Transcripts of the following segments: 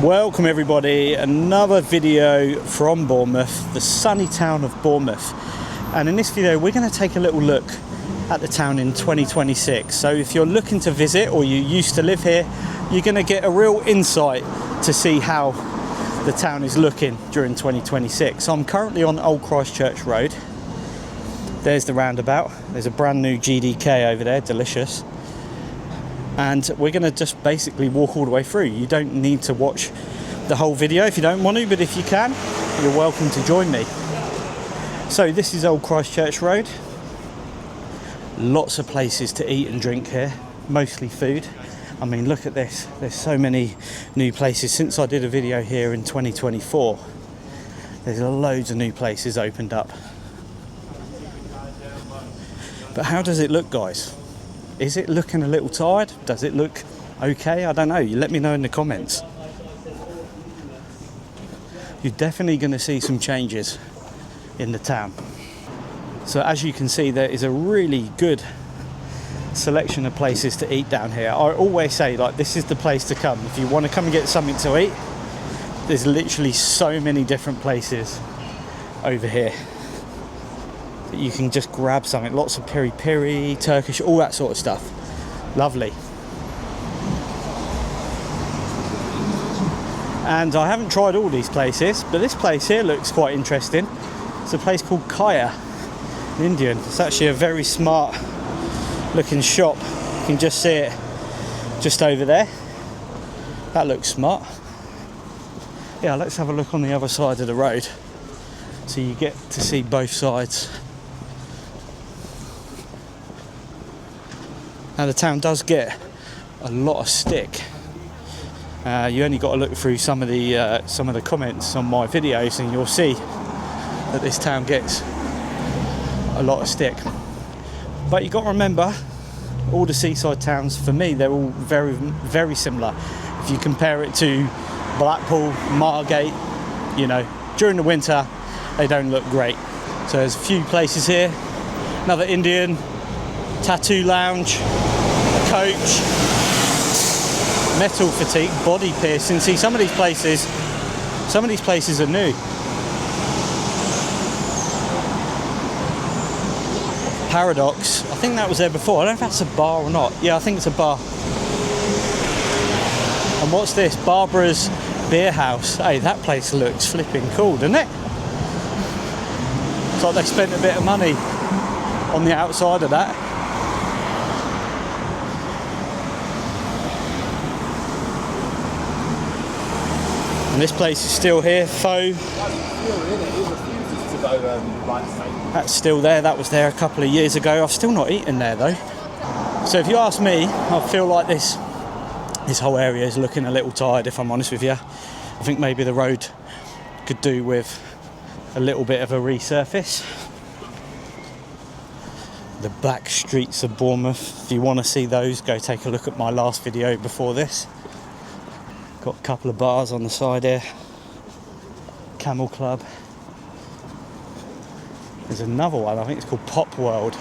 Welcome everybody, another video from Bournemouth, the sunny town of Bournemouth. And in this video we're going to take a little look at the town in 2026. So if you're looking to visit or you used to live here, you're going to get a real insight to see how the town is looking during 2026. So I'm currently on Old Christchurch Road. There's the roundabout. There's a brand new GDK over there, delicious. And we're going to just basically walk all the way through. You don't need to watch the whole video if you don't want to, but if you can, you're welcome to join me. So this is Old Christchurch Road. Lots of places to eat and drink here, mostly food. I mean, look at this. There's so many new places. Since I did a video here in 2024, there's loads of new places opened up. But how does it look, guys? Is it looking a little tired? Does it look okay? I don't know. You let me know in the comments. You're definitely going to see some changes in the town. So as you can see, there is a really good selection of places to eat down here. I always say, like, this is the place to come. If you want to come and get something to eat, there's literally so many different places over here that you can just grab something. Lots of peri-peri, Turkish, all that sort of stuff. Lovely. And I haven't tried all these places, but this place here looks quite interesting. It's a place called Pier in Indian. It's actually a very smart looking shop. You can just see it just over there. That looks smart. Yeah, let's have a look on the other side of the road so you get to see both sides. Now the town does get a lot of stick. You only got to look through some of the comments on my videos and you'll see that this town gets a lot of stick. But you got to remember, all the seaside towns, for me, they're all very, very similar. If you compare it to Blackpool, Margate, you know, during the winter, they don't look great. So there's a few places here. Another Indian, tattoo lounge, coach, metal fatigue, body piercing. See, some of these places are new. Paradox, I think that was there before. I don't know if that's a bar or not. Yeah, I think it's a bar. And what's this? Barbara's Beer House. Hey, that place looks flipping cool, doesn't it? It's like they spent a bit of money on the outside of that. And this place is still here, Faux. That's still there. That was there a couple of years ago. I've still not eaten there though. So if you ask me, I feel like this whole area is looking a little tired, if I'm honest with you. I think maybe the road could do with a little bit of a resurface. The back streets of Bournemouth, if you want to see those, go take a look at my last video before this. Got a couple of bars on the side here. Camel Club. There's another one, I think it's called Pop World.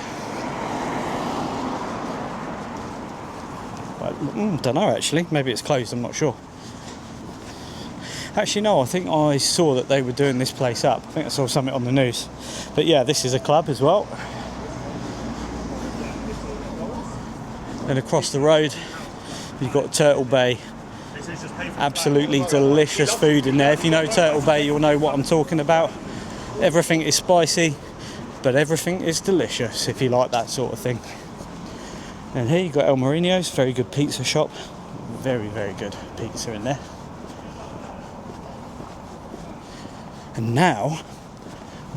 Don't know actually, maybe it's closed, I'm not sure. Actually no, I think I saw that they were doing this place up. I think I saw something on the news. But yeah, this is a club as well. And across the road, you've got Turtle Bay. Absolutely delicious food in there. If you know Turtle Bay, you'll know what I'm talking about. Everything is spicy, but everything is delicious if you like that sort of thing. And here you've got El Marino's, very good pizza shop. Very, very good pizza in there. And now,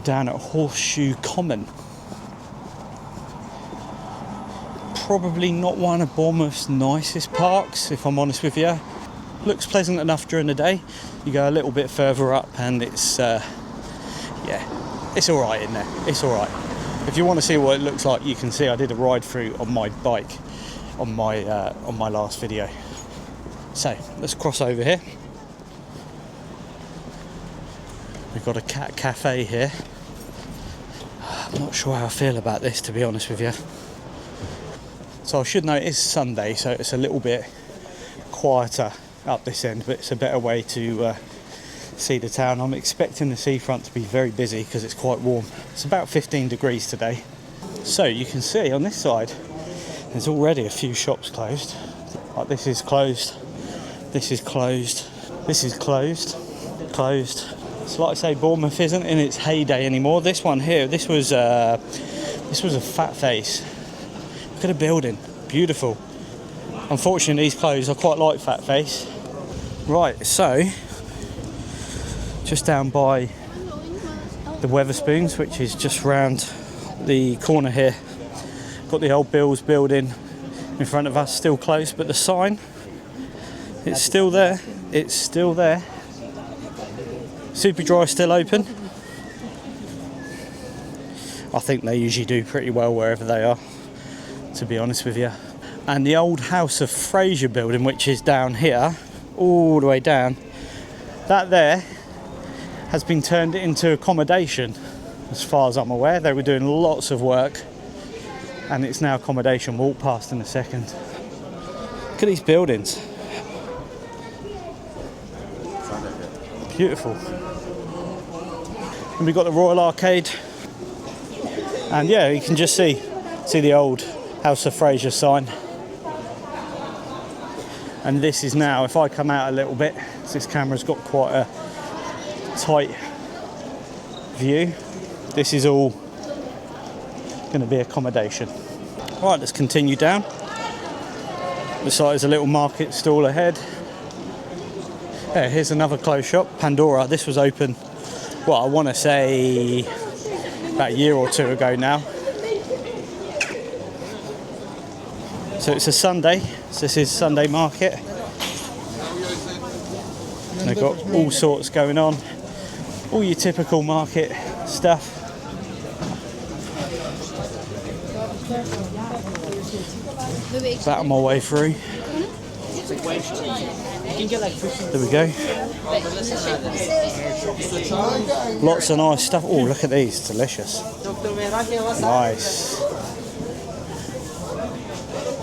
down at Horseshoe Common. Probably not one of Bournemouth's nicest parks, if I'm honest with you. Looks pleasant enough during the day. You go a little bit further up and it's it's alright in there. It's alright. If you want to see what it looks like, you can see I did a ride through on my bike on my last video. So let's cross over here. We've got a cat cafe here. I'm not sure how I feel about this, to be honest with you. So I should know it is Sunday, so it's a little bit quieter up this end, but it's a better way to see the town. I'm expecting the seafront to be very busy because it's quite warm. It's about 15 degrees today. So you can see on this side there's already a few shops closed. Like this is closed, this is closed, this is closed, closed. So like I say, Bournemouth isn't in its heyday anymore. This one here, this was a fat face. Look at the building, beautiful. Unfortunately he's closed. I quite like fat face. Right, so just down by the Weatherspoons, which is just round the corner here. Got the old Bills building in front of us, still closed, but the sign, it's still there. It's still there. Superdry still open. I think they usually do pretty well wherever they are, to be honest with you. And the old House of Fraser building, which is down here, all the way down, that there has been turned into accommodation. As far as I'm aware, they were doing lots of work and it's now accommodation. We'll walk past in a second. Look at these buildings. Beautiful. And we've got the Royal Arcade. And yeah, you can just see the old House of Fraser sign. And this is now, if I come out a little bit, this camera's got quite a tight view. This is all going to be accommodation. Right, let's continue down. Looks like there's a little market stall ahead. Yeah, here's another clothes shop, Pandora. This was open, well, I want to say about a year or two ago now. So it's a Sunday, so this is Sunday market. And they've got all sorts going on, all your typical market stuff. That on my way through. There we go. Lots of nice stuff. Oh, look at these, delicious. Nice.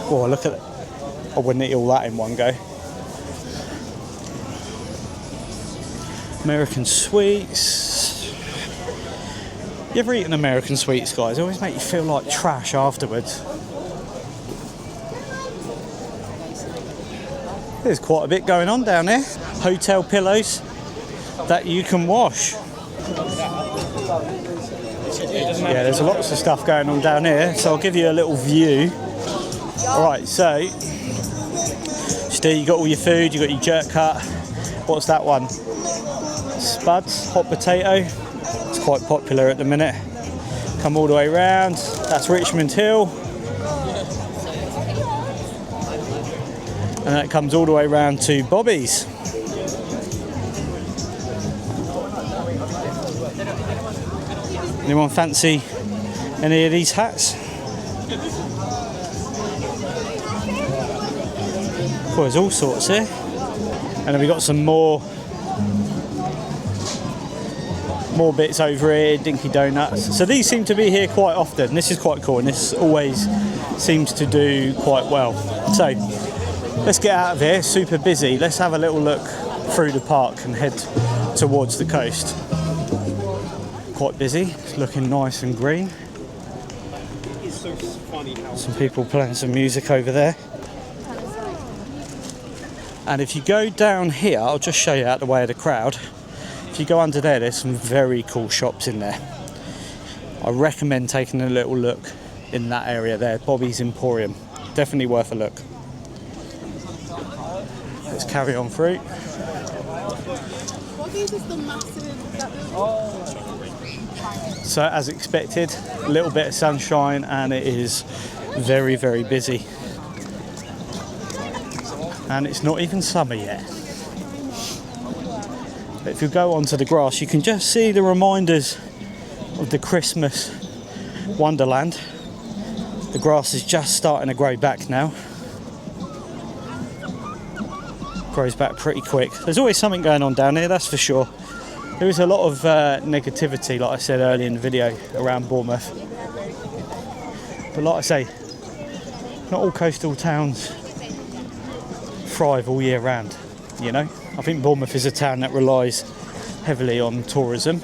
Oh, look at it. I wouldn't eat all that in one go. American sweets. You ever eaten American sweets, guys? They always make you feel like trash afterwards. There's quite a bit going on down there. Hotel pillows that you can wash. Yeah, there's lots of stuff going on down here, so I'll give you a little view. Alright, so still you got all your food, you got your jerk cut. What's that one? Spuds, hot potato. It's quite popular at the minute. Come all the way round. That's Richmond Hill. And that comes all the way round to Bobby's. Anyone fancy any of these hats? Well, there's all sorts here. And then we've got some more bits over here, Dinky Donuts. So these seem to be here quite often. This is quite cool, and this always seems to do quite well. So let's get out of here, super busy. Let's have a little look through the park and head towards the coast. Quite busy, it's looking nice and green. Some people playing some music over there. And if you go down here, I'll just show you out the way of the crowd. If you go under there, there's some very cool shops in there. I recommend taking a little look in that area there, Bobby's Emporium. Definitely worth a look. Let's carry on through. So as expected, a little bit of sunshine and it is very, very busy. And it's not even summer yet. But if you go onto the grass, you can just see the reminders of the Christmas wonderland. The grass is just starting to grow back now. Grows back pretty quick. There's always something going on down here, that's for sure. There is a lot of negativity, like I said earlier in the video, around Bournemouth. But like I say, not all coastal towns thrive all year round. you know. I think Bournemouth is a town that relies heavily on tourism.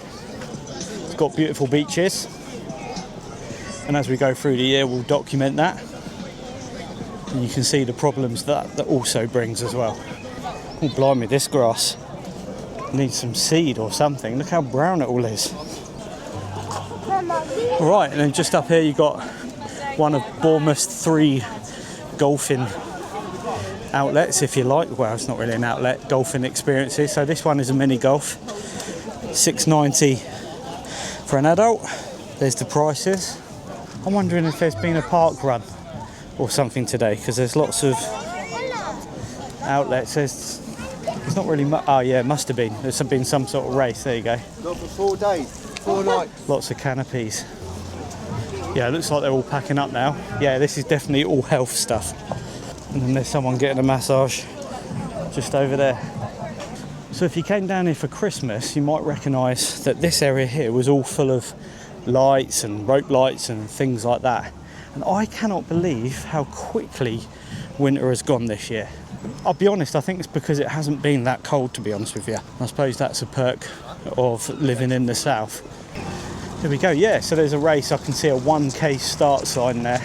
It's got beautiful beaches, and as we go through the year we'll document that, and you can see the problems that also brings as well. Oh blimey, this grass needs some seed or something. Look how brown it all is. Right, and then just up here you got one of Bournemouth's 3 golfing outlets, if you like. Well, it's not really an outlet, golfing experiences. So this one is a mini golf, $6.90 for an adult. There's the prices. I'm wondering if there's been a park run or something today, because there's lots of outlets. There's not really much. Oh yeah, it must have been. There's been some sort of race. There you go. Not for 4 days, 4 nights. Lots of canopies. Yeah, it looks like they're all packing up now. Yeah, this is definitely all health stuff. And then there's someone getting a massage just over there. So if you came down here for Christmas, you might recognise that this area here was all full of lights and rope lights and things like that. And I cannot believe how quickly winter has gone this year. I'll be honest, I think it's because it hasn't been that cold, to be honest with you. I suppose that's a perk of living in the south. Here we go, yeah, so there's a race. I can see a 1k start sign there.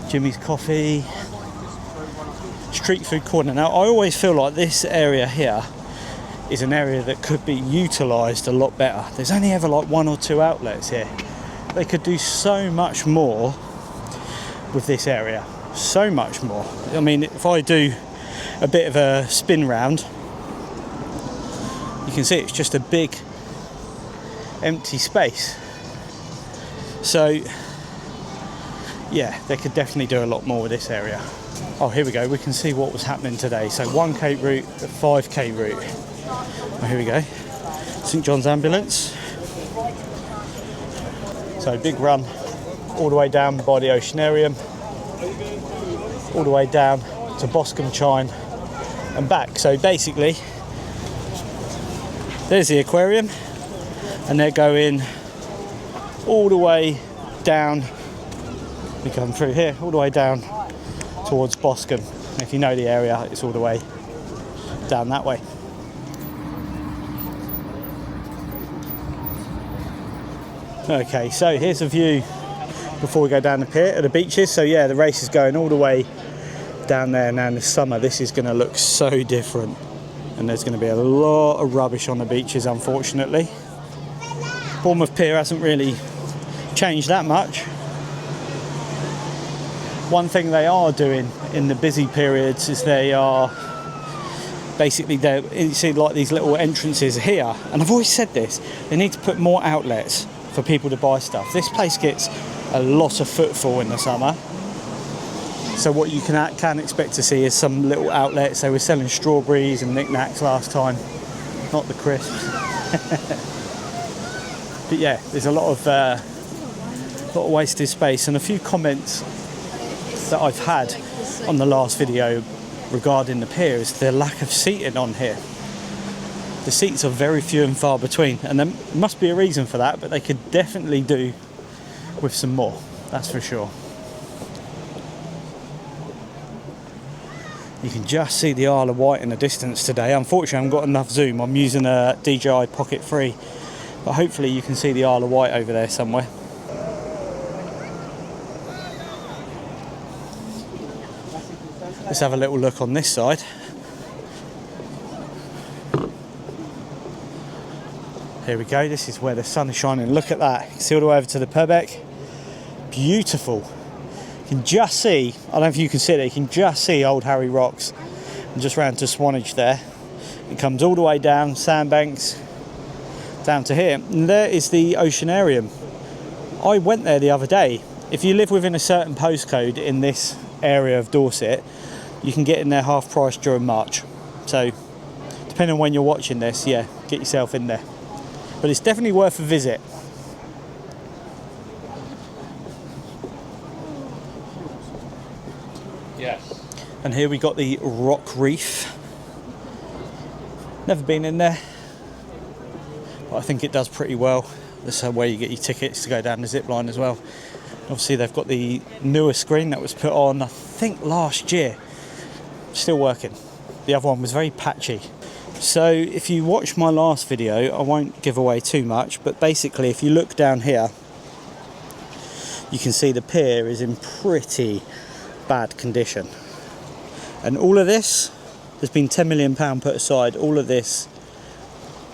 Jimmy's Coffee. Street food corner. Now, I always feel like this area here is an area that could be utilised a lot better. There's only ever like 1 or 2 outlets here. They could do so much more with this area. So much more. I mean, if I do a bit of a spin round, you can see it's just a big empty space. So yeah, they could definitely do a lot more with this area. Oh, here we go, we can see what was happening today. So 1k route, 5k route. Oh, here we go, St John's Ambulance. So big run all the way down by the Oceanarium, all the way down to Boscombe Chine and back. So basically, there's the aquarium, and they're going all the way down. We come through here, all the way down towards Boscombe. And if you know the area, it's all the way down that way. Okay, so here's a view before we go down the pier at the beaches. So yeah, the race is going all the way down there. Now in the summer, this is going to look so different, and there's going to be a lot of rubbish on the beaches, unfortunately. Bournemouth Pier hasn't really changed that much. One thing they are doing in the busy periods is they are basically, you see like these little entrances here, and I've always said this, they need to put more outlets for people to buy stuff. This place gets a lot of footfall in the summer, so what you can expect to see is some little outlets. They were selling strawberries and knickknacks last time, not the crisps. But yeah, there's a lot of wasted space, and a few comments that I've had on the last video regarding the pier is the lack of seating on here. The seats are very few and far between, and there must be a reason for that, but they could definitely do with some more, that's for sure. You can just see the Isle of Wight in the distance today. Unfortunately, I haven't got enough zoom. I'm using a DJI Pocket 3, but hopefully you can see the Isle of Wight over there somewhere. Let's have a little look on this side. Here we go, this is where the sun is shining. Look at that, you can see all the way over to the Purbeck. Beautiful. You can just see, I don't know if you can see it, you can just see Old Harry Rocks. And just round to Swanage there. It comes all the way down, sandbanks, down to here. And there is the Oceanarium. I went there the other day. If you live within a certain postcode in this area of Dorset, you can get in there half price during March. So, depending on when you're watching this, yeah, get yourself in there. But it's definitely worth a visit. Yes. And here we got the Rock Reef. Never been in there, but I think it does pretty well. This is where you get your tickets to go down the zip line as well. Obviously they've got the newer screen that was put on, I think, last year. Still working. The other one was very patchy. So if you watch my last video, I won't give away too much, but basically if you look down here, you can see the pier is in pretty bad condition. And all of this, there's been £10 million put aside. All of this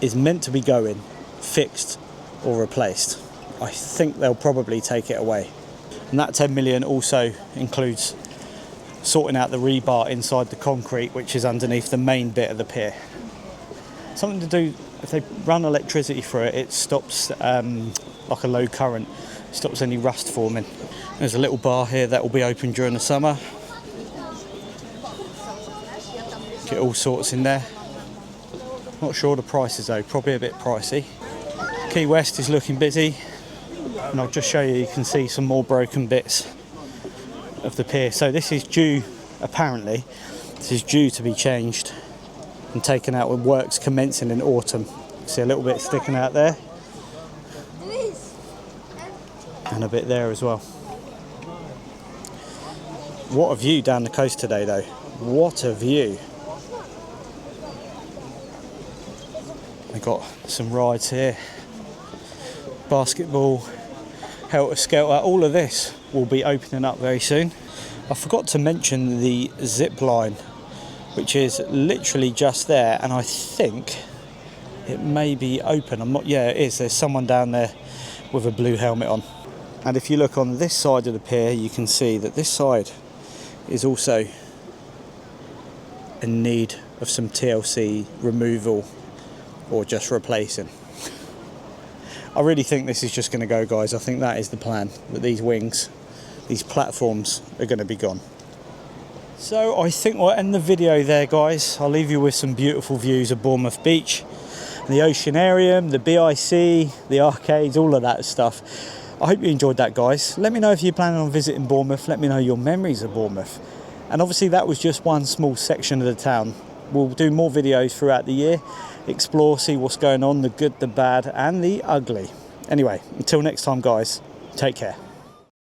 is meant to be going, fixed or replaced. I think they'll probably take it away. And that 10 million also includes sorting out the rebar inside the concrete, which is underneath the main bit of the pier. Something to do, if they run electricity through it, it stops like a low current, stops any rust forming. There's a little bar here that will be open during the summer. Get all sorts in there. Not sure the prices though, probably a bit pricey. Key West is looking busy, and I'll just show you, you can see some more broken bits of the pier. So this is due, apparently, this is due to be changed and taken out with works commencing in autumn. See a little bit sticking out there, and a bit there as well. What a view down the coast today though, what a view. We've got some rides here, basketball, helter skelter, all of this will be opening up very soon. I forgot to mention the zip line, which is literally just there, and I think it may be open. I'm not, yeah, it is. There's someone down there with a blue helmet on. And if you look on this side of the pier, you can see that this side is also in need of some TLC removal or just replacing. I really think this is just going to go, guys. I think that is the plan, that these wings, these platforms are going to be gone. So I think we'll end the video there, guys. I'll leave you with some beautiful views of Bournemouth Beach, the Oceanarium, the BIC, the arcades, all of that stuff. I hope you enjoyed that, guys. Let me know if you're planning on visiting Bournemouth. Let me know your memories of Bournemouth. And obviously that was just one small section of the town. We'll do more videos throughout the year, explore, see what's going on, the good, the bad and the ugly. Anyway, until next time, guys, take care.